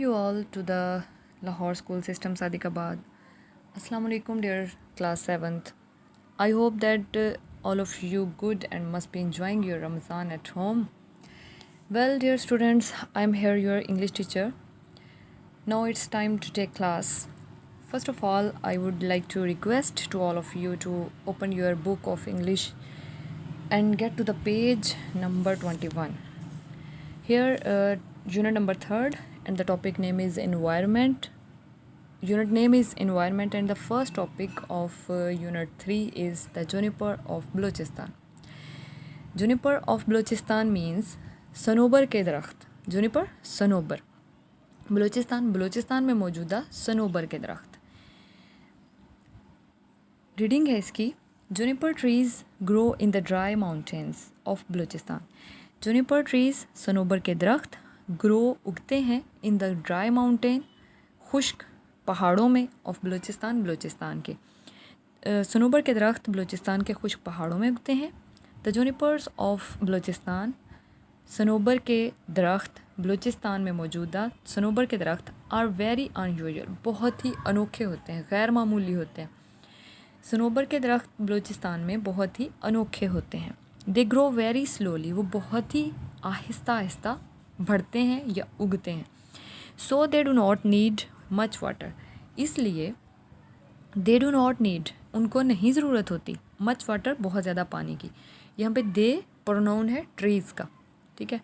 you all to the Lahore School System Sadiqabad. Assalamu alaikum dear class 7th. I hope that all of you good and must be enjoying your Ramazan at home. Well dear students, I am here your English teacher. Now it's time to take class. First of all, I would like to request to all of you to open your book of English and get to the page number 21. Here unit number 3rd and the topic name is environment. Unit name is environment and the first topic of unit 3 is the juniper of Balochistan. Juniper of Balochistan means Sanobar के दरख्त. Juniper Sanobar. Balochistan में मौजूदा सनोबर के दरख्त. Reading है इसकी. Juniper trees grow in the dry mountains of Balochistan. Juniper trees Sanobar के दरख्त ग्रो उगते हैं इन द ड्राई माउंटेन खुश्क पहाड़ों में ऑफ बलूचिस्तान के. सनोबर के दरख्त बलूचिस्तान के खुश्क पहाड़ों में उगते हैं. द जूनिपर्स ऑफ बलूचिस्तान सनोबर के दरख्त बलूचिस्तान में मौजूदा सनोबर के दरख्त आर वेरी अनयूजुअल बहुत ही अनोखे होते हैं, गैर मामूली होते हैं. सनोबर के दरख्त बलूचिस्तान में बहुत ही अनोखे होते हैं. दे ग्रो वेरी स्लोली वो बहुत ही आहिस्ता आहिस्ता बढ़ते हैं या उगते हैं. So they do not need much water इसलिए दे डू नॉट नीड उनको नहीं ज़रूरत होती मच वाटर बहुत ज़्यादा पानी की. यहाँ पे दे प्रोनाउन है ट्रीज़ का, ठीक है.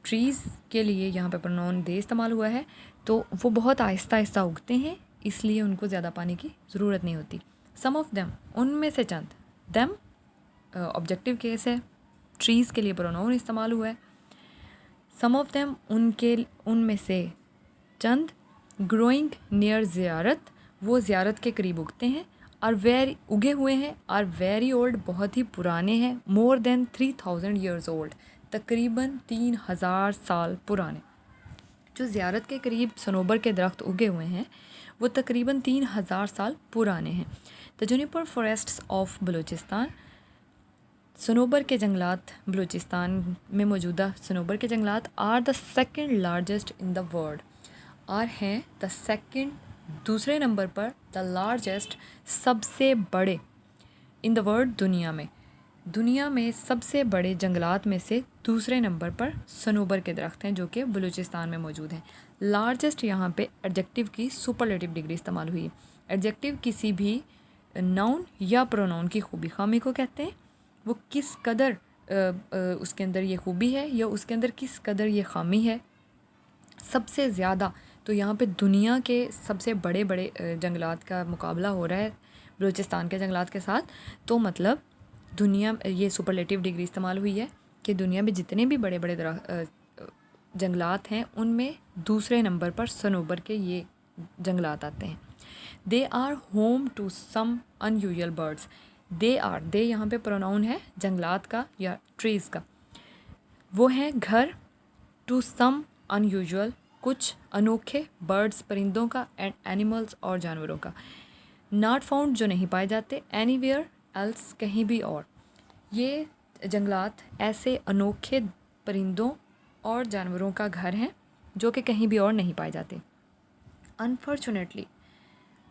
ट्रीज़ के लिए यहाँ पे प्रोनाउन दे इस्तेमाल हुआ है तो वो बहुत आहिस्ता आहिस्ता उगते हैं इसलिए उनको ज़्यादा पानी की ज़रूरत नहीं होती. सम ऑफ देम उनमें से चंद. देम ऑब्जेक्टिव केस है, ट्रीज़ के लिए प्रोनाउन इस्तेमाल हुआ है. सम ऑफ देम उनमें से चंद. ग्रोइंग नियर ज़ियारत वो ज़ियारत के करीब उगते हैं. आर वेरी उगे हुए हैं. आर वेरी ओल्ड बहुत ही पुराने हैं. मोर देन 3000 ईयर्स ओल्ड तकरीबन 3000 साल पुराने. जो ज़ियारत के करीब सनोबर के दरख्त उगे हुए हैं वो तकरीबन 3000 साल पुराने हैं. The juniper forests of Balochistan सनोबर के जंगलात बलूचिस्तान में मौजूदा सनोबर के जंगलात are the second largest in the world. Are हैं द सेकंड दूसरे नंबर पर द लार्जेस्ट सबसे बड़े इन द वर्ल्ड दुनिया में सबसे बड़े जंगलात में से दूसरे नंबर पर सनोबर के दरख्त हैं जो कि बलूचिस्तान में मौजूद हैं. लार्जेस्ट यहाँ पे एडजेक्टिव की सुपरलेटिव डिग्री इस्तेमाल हुई है. एडजेक्टिव किसी भी नाउन या प्रोनाउन की खूबी खामी को कहते हैं. वो किस कदर उसके अंदर ये खूबी है या उसके अंदर किस कदर ये खामी है. सबसे ज़्यादा तो यहाँ पे दुनिया के सबसे बड़े बड़े जंगलात का मुकाबला हो रहा है बलूचिस्तान के जंगलात के साथ. तो मतलब दुनिया ये सुपरलेटिव डिग्री इस्तेमाल हुई है कि दुनिया में जितने भी बड़े बड़े जंगलात हैं उनमें दूसरे नंबर पर सनोबर के ये जंगलात आते हैं. They are home to some unusual birds. They यहाँ पे प्रोनाउन है जंगलात का या ट्रीज़ का. वो हैं घर टू सम अनयूजुअल कुछ अनोखे बर्ड्स परिंदों का एंड एनिमल्स और जानवरों का. नॉट फाउंड जो नहीं पाए जाते. एनीवेयर एल्स कहीं भी और. ये जंगलात ऐसे अनोखे परिंदों और जानवरों का घर हैं जो कि कहीं भी और नहीं पाए जाते. अनफॉर्चुनेटली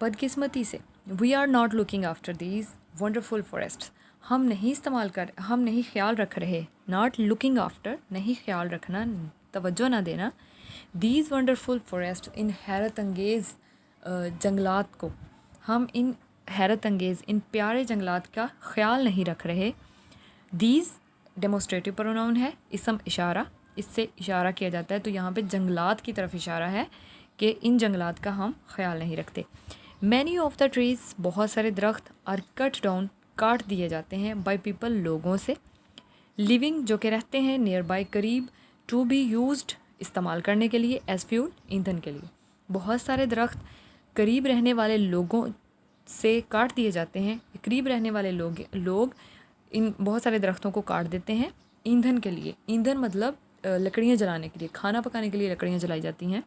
बदकिस्मती से we are not looking after these wonderful forests हम नहीं ख्याल रख रहे. नॉट लुकिंग आफ्टर नहीं ख्याल रखना, तवज्जो ना देना. दीज वंडरफुल फॉरेस्ट इन हैरत अंगेज़ जंगलात को हम इन हैरत अंगेज़ इन प्यारे जंगलात का ख्याल नहीं रख रहे. दीज डेमोस्ट्रेटिव प्रोनाउन है, इसम इशारा, इससे इशारा किया जाता है तो यहाँ पे जंगलात की तरफ इशारा है कि इन जंगलात का हम ख्याल नहीं रखते. मैनी ऑफ द ट्रीज़ बहुत सारे दरख्त आर कट डाउन काट दिए जाते हैं बाय पीपल लोगों से. लिविंग जो कि रहते हैं नियर बाय करीब. टू बी यूज्ड इस्तेमाल करने के लिए. एज फ्यूल ईंधन के लिए. बहुत सारे दरख्त करीब रहने वाले लोगों से काट दिए जाते हैं. करीब रहने वाले लोग इन बहुत सारे दरख्तों को काट देते हैं ईंधन के लिए. ईंधन मतलब लकड़ियाँ जलाने के लिए, खाना पकाने के लिए लकड़ियाँ जलाई जाती हैं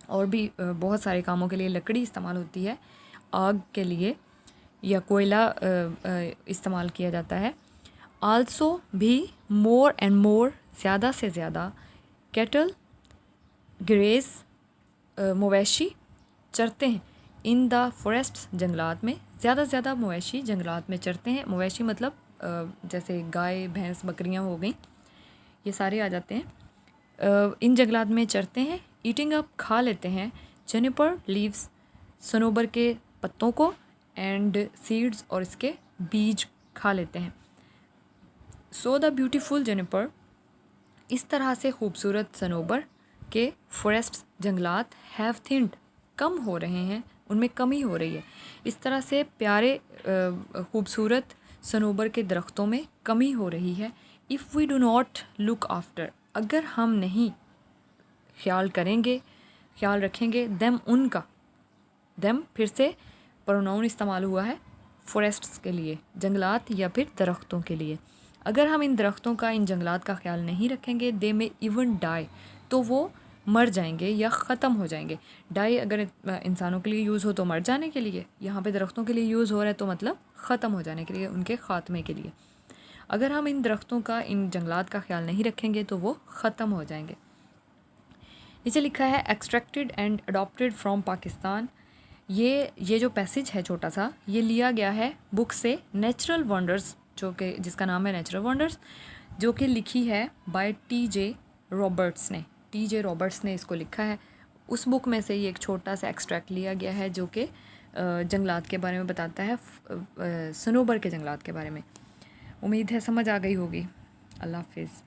और भी बहुत सारे कामों के लिए लकड़ी इस्तेमाल होती है. आग के लिए या कोयला इस्तेमाल किया जाता है. आल्सो भी मोर एंड मोर ज़्यादा से ज़्यादा कैटल ग्रेस मवेशी चरते हैं इन द फॉरेस्ट्स, जंगलात में। ज़्यादा से ज़्यादा मवेशी जंगलात में चरते हैं। मवेशी मतलब जैसे गाय भैंस बकरियां हो गई, ये सारे आ जाते हैं। इन जंगलात में चरते हैं। ईटिंग अप, खा लेते हैं। जनिपर लीव्स, सनोबर के पत्तों को। एंड सीड्स, और इसके बीज खा लेते हैं। सो द ब्यूटीफुल जनिपर, इस तरह से खूबसूरत सनोबर के फॉरेस्ट, जंगलात, हैव थिंड, कम हो रहे हैं, उनमें कमी हो रही है। इस तरह से प्यारे खूबसूरत सनोबर के दरख्तों में कमी हो रही है। If we do not look after, अगर हम नहीं ख्याल करेंगे, ख्याल रखेंगे, देम, उनका। देम फिर से प्रोनाउन इस्तेमाल हुआ है फॉरेस्ट्स के लिए, जंगलात या फिर दरख्तों के लिए। अगर हम इन दरख्तों का, इन जंगलात का ख्याल नहीं रखेंगे, दे में इवन डाई, तो वो मर जाएंगे या ख़त्म हो जाएंगे। डाई अगर इंसानों के लिए यूज़ हो तो मर जाने के लिए, यहाँ पे दरख्तों के लिए यूज़ हो रहा है तो मतलब ख़त्म हो जाने के लिए, उनके ख़ात्मे के लिए। अगर हम इन दरख्तों का, इन जंगलात का ख्याल नहीं रखेंगे तो वो ख़त्म हो जाएंगे। नीचे लिखा है extracted and adopted from Pakistan. ये जो पैसेज है छोटा सा, ये लिया गया है बुक से नेचुरल वंडर्स, जो कि जिसका नाम है नेचुरल वंडर्स, जो कि लिखी है बाय टी.जे. रॉबर्ट्स ने। टी.जे. रॉबर्ट्स ने इसको लिखा है। उस बुक में से ये एक छोटा सा एक्सट्रैक्ट लिया गया है जो कि जंगलात के बारे में बताता है, सनोबर के जंगलात के बारे में। उम्मीद है समझ आ गई होगी। अल्लाह हाफिज़।